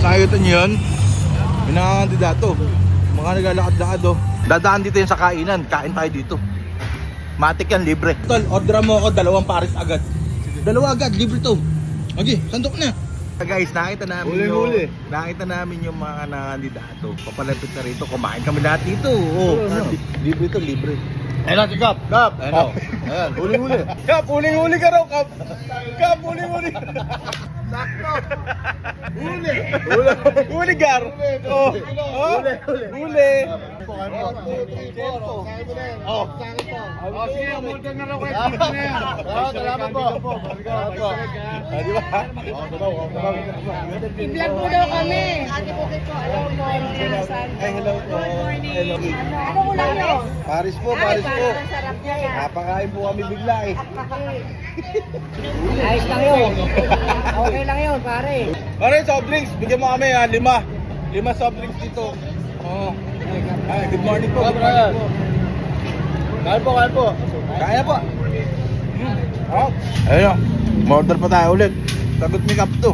Nakikita nyo yun? May nangangandidato. Mga naglalakad-lakad oh. Dadaan dito yung sa kainan. Kain tayo dito. Matik yan, libre. Tol, order mo ako 2 pares agad. 2 agad, libre to. Okay, sandok na. Guys, nakita namin yung mga nangandidato. Papalapit na rito, kumain kami lahat dito. Oh, libre to, libre. Ayun na si Kap. Ayun. Ayan, huling-huli. Kap, huling-huli ka raw, Kap. Kap, huling-huli. Sakto. Huli, Gar. Oh. Huli. Oh. Sige, umorder na raw kayo. Salamat po. Di ba? I-vlog mo daw kami. Ate Bukit po, hello po. Ay, hello po. Good morning. Hello. Ano ulam nyo? Paris po. Ay, parang ang sarap niya yan. Napakain po kami bigla eh. Ayos lang yun. Okay lang yun, pare. Pare, soft drinks. Bigyan mo kami 5 soft drinks dito. Oh. Ay, good morning po. Good morning po. Kain po. Kaya po. Oh. Ayun o. Order pa tayo ulit. Sagot ni Kap to.